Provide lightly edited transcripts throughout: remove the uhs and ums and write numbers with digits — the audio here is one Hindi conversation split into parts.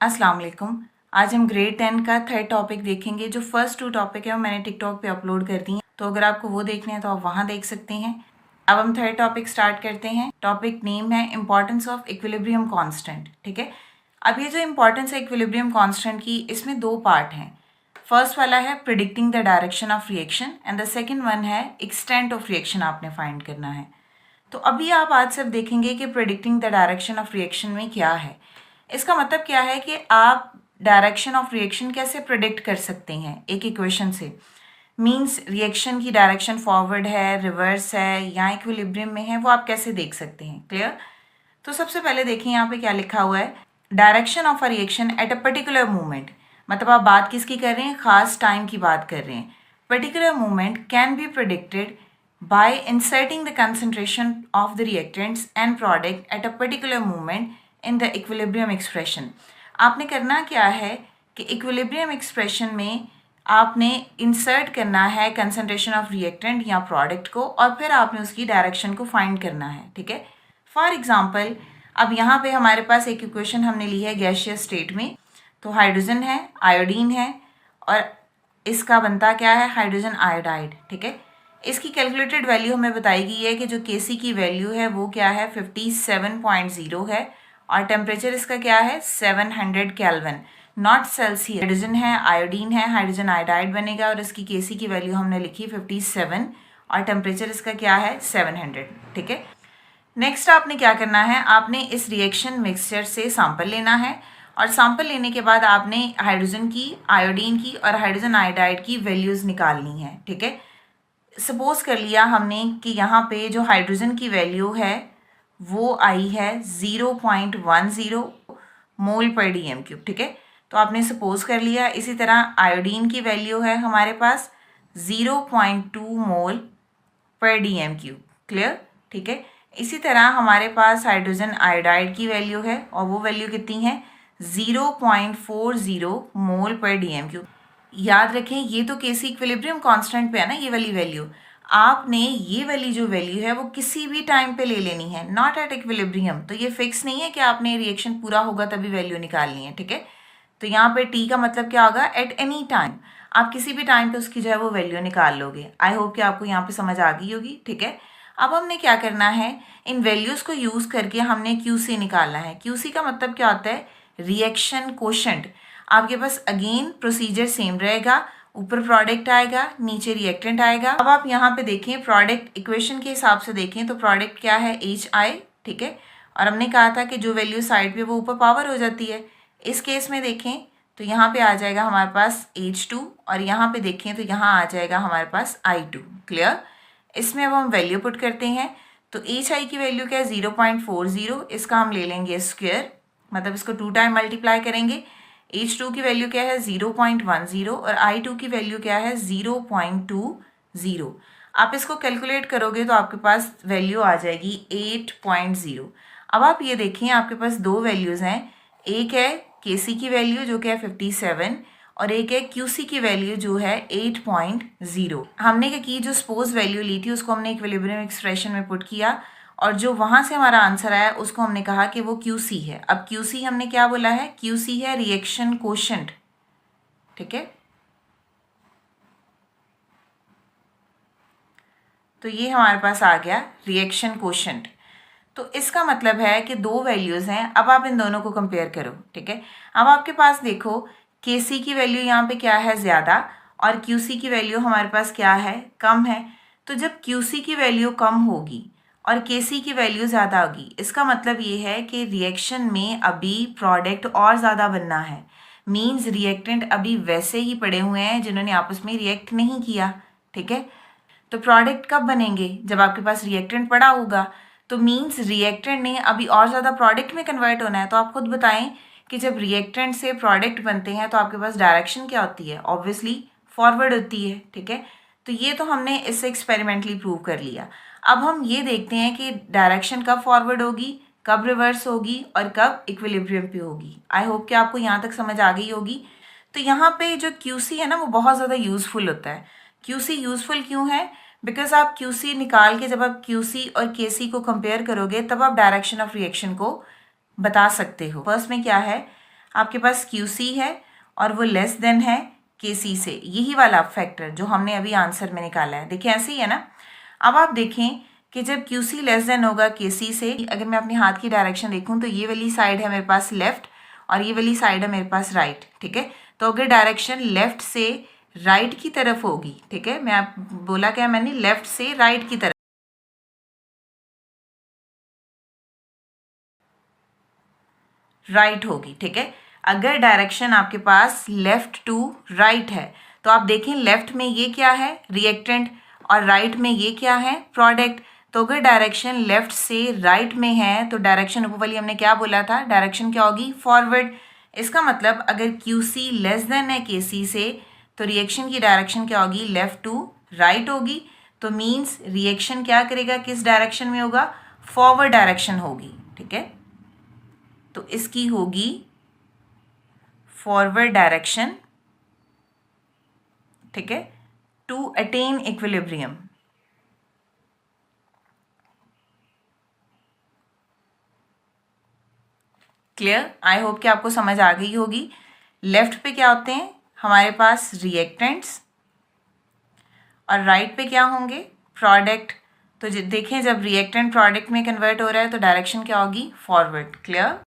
अस्सलाम वालेकुम। आज हम ग्रेड 10 का थर्ड टॉपिक देखेंगे। जो फर्स्ट 2 टॉपिक है वो मैंने टिकटॉक पे अपलोड कर दी हैं, तो अगर आपको वो देखने हैं तो आप वहाँ देख सकते हैं। अब हम थर्ड टॉपिक स्टार्ट करते हैं। टॉपिक नेम है इम्पॉर्टेंस ऑफ इक्विलिब्रियम कांस्टेंट। ठीक है, अब ये जो इम्पॉर्टेंस है इक्विलिब्रियम कांस्टेंट की, इसमें 2 पार्ट हैं। फर्स्ट वाला है predicting the direction of reaction and the second one है एक्सटेंट ऑफ रिएक्शन आपने फाइंड करना है। तो अभी आप आज सिर्फ देखेंगे कि predicting the direction of reaction में क्या है। इसका मतलब क्या है कि आप डायरेक्शन ऑफ रिएक्शन कैसे प्रिडिक्ट कर सकते हैं एक इक्वेशन से। मींस रिएक्शन की डायरेक्शन फॉरवर्ड है, रिवर्स है या इक्विलिब्रियम में है, वो आप कैसे देख सकते हैं। क्लियर? तो सबसे पहले देखें यहाँ पे क्या लिखा हुआ है, direction of a reaction at a particular movement. मतलब आप बात किसकी कर रहे हैं, खास टाइम की बात कर रहे हैं। Particular movement can be predicted by inserting the concentration of the reactants and product at a particular moment in the equilibrium expression। आपने करना क्या है कि equilibrium expression में आपने insert करना है concentration of reactant या product को, और फिर आपने उसकी direction को find करना है। ठीक है, for example अब यहाँ पे हमारे पास एक इक्वेशन हमने ली है गैसियस स्टेट में। तो हाइड्रोजन है, आयोडीन है, और इसका बनता क्या है, हाइड्रोजन आयोडाइड। ठीक है, इसकी कैलकुलेटेड वैल्यू हमें बताई गई है कि जो Kc की वैल्यू है वो क्या है, 57.0 है, और टेम्परेचर इसका क्या है, 700 केल्विन, नॉट सेल्सियस। हाइड्रोजन है, आयोडीन है, हाइड्रोजन आयोडाइड बनेगा, और इसकी Kc की वैल्यू हमने लिखी 57 और टेम्परेचर इसका क्या है, 700। ठीक है, नेक्स्ट आपने क्या करना है, आपने इस रिएक्शन मिक्सचर से सैंपल लेना है, और सैंपल लेने के बाद आपने हाइड्रोजन की, आयोडीन की और हाइड्रोजन आयोडाइड की वैल्यूज़ निकालनी है। ठीक है, सपोज कर लिया हमने कि यहाँ पे जो हाइड्रोजन की वैल्यू है वो आई है 0.10 मोल पर डी एम क्यूब। ठीक है, तो आपने सपोज कर लिया। इसी तरह आयोडीन की वैल्यू है हमारे पास 0.2 मोल पर डी एम क्यूब। क्लियर? ठीक है, इसी तरह हमारे पास हाइड्रोजन आयोडाइड की वैल्यू है, और वो वैल्यू कितनी है, 0.40 मोल पर डी एम क्यूब। याद रखें ये तो Kc इक्विलिब्रियम कांस्टेंट पे है ना, ये वाली वैल्यू। आपने ये वाली जो वैल्यू है वो किसी भी टाइम पे ले लेनी है, नॉट एट इक्विलिब्रियम। तो ये फिक्स नहीं है कि आपने रिएक्शन पूरा होगा तभी वैल्यू निकालनी है। ठीक है, तो यहाँ पे T का मतलब क्या होगा, एट एनी टाइम। आप किसी भी टाइम पे उसकी जो है वो वैल्यू निकाल लोगे। आई होप कि आपको यहाँ पे समझ आ गई होगी। ठीक है, अब हमने क्या करना है, इन वैल्यूज़ को यूज़ करके हमने QC निकालना है। QC का मतलब क्या होता है, रिएक्शन कोशेंट। आपके पास अगेन प्रोसीजर सेम रहेगा, ऊपर प्रोडक्ट आएगा, नीचे रिएक्टेंट आएगा। अब आप यहाँ पे देखें, प्रोडक्ट इक्वेशन के हिसाब से देखें तो प्रोडक्ट क्या है, HI। ठीक है, और हमने कहा था कि जो वैल्यू साइड पे वो ऊपर पावर हो जाती है। इस केस में देखें तो यहाँ पे आ जाएगा हमारे पास H2, और यहाँ पे देखें तो यहाँ आ जाएगा हमारे पास I2। क्लियर? इसमें अब हम वैल्यू पुट करते हैं। तो HI की वैल्यू क्या है, 0.40, इसका हम ले लेंगे स्क्वायर, मतलब इसको 2 टाइम मल्टीप्लाई करेंगे। H2 की वैल्यू क्या है, 0.10, और I2 की वैल्यू क्या है, 0.20। आप इसको कैलकुलेट करोगे तो आपके पास वैल्यू आ जाएगी 8.0। अब आप ये देखिए, आपके पास 2 वैल्यूज़ हैं, एक है Kc की वैल्यू जो कि है 57, और एक है QC की वैल्यू जो है 8.0। हमने क्या की, जो सपोज वैल्यू ली थी उसको हमने इक्विलिब्रियम एक्सप्रेशन में पुट किया, और जो वहाँ से हमारा आंसर आया उसको हमने कहा कि वो QC है। अब QC हमने क्या बोला है, QC है रिएक्शन कोशेंट। ठीक है, तो ये हमारे पास आ गया रिएक्शन कोशेंट। तो इसका मतलब है कि 2 वैल्यूज़ हैं, अब आप इन दोनों को कंपेयर करो। ठीक है, अब आपके पास देखो Kc की वैल्यू यहाँ पे क्या है, ज़्यादा, और QC की वैल्यू हमारे पास क्या है, कम है। तो जब QC की वैल्यू कम होगी और Kc की वैल्यू ज़्यादा होगी, इसका मतलब ये है कि रिएक्शन में अभी प्रोडक्ट और ज़्यादा बनना है। मीन्स रिएक्टेंट अभी वैसे ही पड़े हुए हैं जिन्होंने आपस में रिएक्ट नहीं किया। ठीक है, तो प्रोडक्ट कब बनेंगे, जब आपके पास रिएक्टेंट पड़ा होगा। तो मीन्स रिएक्टेंट ने अभी और ज़्यादा प्रोडक्ट में कन्वर्ट होना है। तो आप खुद बताएं कि जब रिएक्टेंट से प्रोडक्ट बनते हैं तो आपके पास डायरेक्शन क्या होती है, ऑब्वियसली फॉरवर्ड होती है। ठीक है, तो ये तो हमने इससे एक्सपेरिमेंटली प्रूव कर लिया। अब हम ये देखते हैं कि डायरेक्शन कब फॉरवर्ड होगी, कब रिवर्स होगी, और कब इक्विलिब्रियम पे होगी। आई होप कि आपको यहाँ तक समझ आ गई होगी। तो यहाँ पे जो QC है ना वो बहुत ज़्यादा यूज़फुल होता है। QC यूज़फुल क्यों है, बिकॉज आप QC निकाल के जब आप QC और Kc को कंपेयर करोगे तब आप डायरेक्शन ऑफ रिएक्शन को बता सकते हो। फर्स्ट में क्या है, आपके पास QC है और वो लेस देन है KC से, यही वाला फैक्टर जो हमने अभी आंसर में निकाला है। देखिए ऐसे ही है ना। अब आप देखें कि जब QC लेस देन होगा KC से, अगर मैं अपने हाथ की डायरेक्शन देखूं तो ये वाली साइड है मेरे पास लेफ्ट और ये वाली साइड है मेरे पास राइट, ठीक है। तो अगर डायरेक्शन लेफ्ट से राइट की तरफ होगी, ठीक है, मैं आप बोला क्या मैंने, लेफ्ट से राइट की तरफ, राइट होगी, ठीक है। अगर डायरेक्शन आपके पास लेफ्ट टू राइट है तो आप देखें लेफ्ट में ये क्या है, रिएक्टेंट, और राइट में ये क्या है, प्रोडक्ट। तो अगर डायरेक्शन लेफ्ट से राइट में है तो डायरेक्शन ऊपर वाली हमने क्या बोला था, डायरेक्शन क्या होगी, फॉरवर्ड। इसका मतलब अगर QC लेस देन है KC से तो रिएक्शन की डायरेक्शन क्या होगी, लेफ्ट टू राइट होगी। तो मीन्स रिएक्शन क्या करेगा, किस डायरेक्शन में होगा, फॉरवर्ड डायरेक्शन होगी, ठीक है। तो इसकी होगी फॉरवर्ड डायरेक्शन, ठीक है, to attain equilibrium. Clear, I hope कि आपको समझ आ गई होगी। लेफ्ट पे क्या होते हैं हमारे पास रिएक्टेंट्स और राइट पे क्या होंगे, प्रोडक्ट। तो देखें जब रिएक्टेंट प्रोडक्ट में कन्वर्ट हो रहा है तो डायरेक्शन क्या होगी, फॉरवर्ड। क्लियर।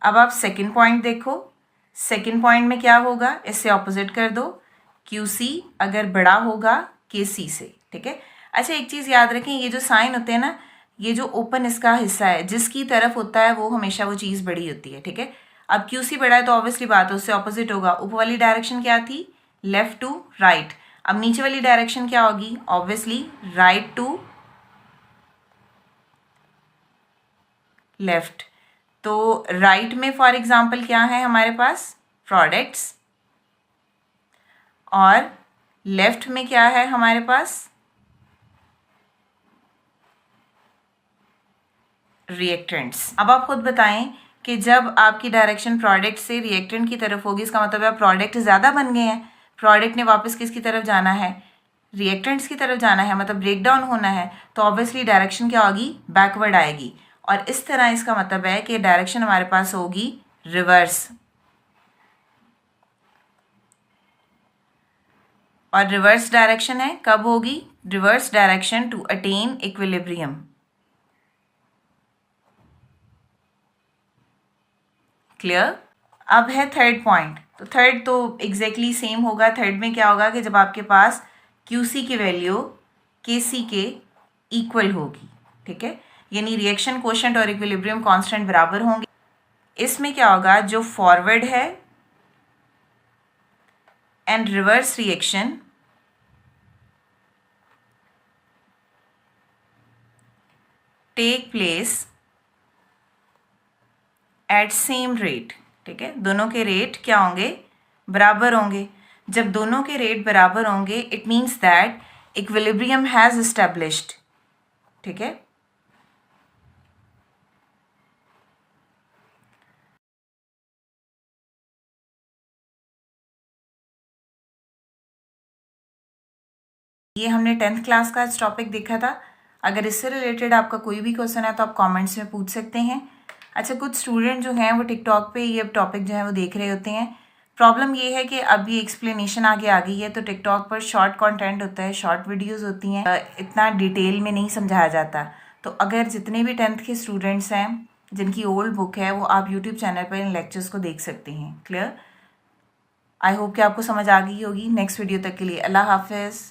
अब आप सेकंड पॉइंट देखो, सेकंड पॉइंट में क्या होगा, इससे ऑपोजिट कर दो, QC अगर बड़ा होगा KC से, ठीक है। अच्छा एक चीज़ याद रखें, ये जो साइन होते हैं ना, ये जो ओपन इसका हिस्सा है जिसकी तरफ होता है वो हमेशा वो चीज़ बड़ी होती है, ठीक है। अब QC बड़ा है तो ऑब्वियसली बात है उससे ऑपोजिट होगा। ऊपर वाली डायरेक्शन क्या थी, लेफ्ट टू राइट। अब नीचे वाली डायरेक्शन क्या होगी, ऑब्वियसली राइट टू लेफ्ट। तो राइट में फॉर एग्जाम्पल क्या है हमारे पास, प्रोडक्ट्स, और लेफ्ट में क्या है हमारे पास, रिएक्टेंट्स। अब आप खुद बताएं कि जब आपकी डायरेक्शन प्रोडक्ट से रिएक्टेंट की तरफ होगी इसका मतलब है प्रोडक्ट ज़्यादा बन गए हैं, प्रोडक्ट ने वापस किसकी तरफ जाना है, रिएक्टेंट्स की तरफ जाना है, मतलब ब्रेक डाउन होना है। तो ऑब्वियसली डायरेक्शन क्या होगी, बैकवर्ड आएगी। और इस तरह इसका मतलब है कि डायरेक्शन हमारे पास होगी रिवर्स, और रिवर्स डायरेक्शन है कब होगी, reverse direction to attain equilibrium. Clear. अब है थर्ड पॉइंट। तो थर्ड तो एग्जैक्टली सेम होगा। थर्ड में क्या होगा कि जब आपके पास QC की वैल्यू KC के इक्वल होगी, ठीक है, यानी रिएक्शन कोशेंट और इक्विलिब्रियम कांस्टेंट बराबर होंगे। इसमें क्या होगा, जो फॉरवर्ड है and reverse reaction take place at same rate, ठीक है, दोनों के रेट क्या होंगे, बराबर होंगे। जब दोनों के रेट बराबर होंगे it means that equilibrium has established, ठीक है। ये हमने 10th क्लास का इस टॉपिक देखा था। अगर इससे रिलेटेड आपका कोई भी क्वेश्चन है तो आप कमेंट्स में पूछ सकते हैं। अच्छा कुछ स्टूडेंट जो हैं वो टिकटॉक पे ये टॉपिक जो है वो देख रहे होते हैं। प्रॉब्लम ये है कि अब ये एक्सप्लेनेशन आगे आ गई है तो टिकटॉक पर शॉर्ट कंटेंट होता है, शॉर्ट वीडियोस होती हैं, इतना डिटेल में नहीं समझाया जाता। तो अगर जितने भी 10th के स्टूडेंट्स हैं जिनकी ओल्ड बुक है वो आप यूट्यूब चैनल पर इन लेक्चर्स को देख सकते हैं। क्लियर, आई होप कि आपको समझ आ गई होगी। नेक्स्ट वीडियो तक के लिए अल्लाह हाफिज़।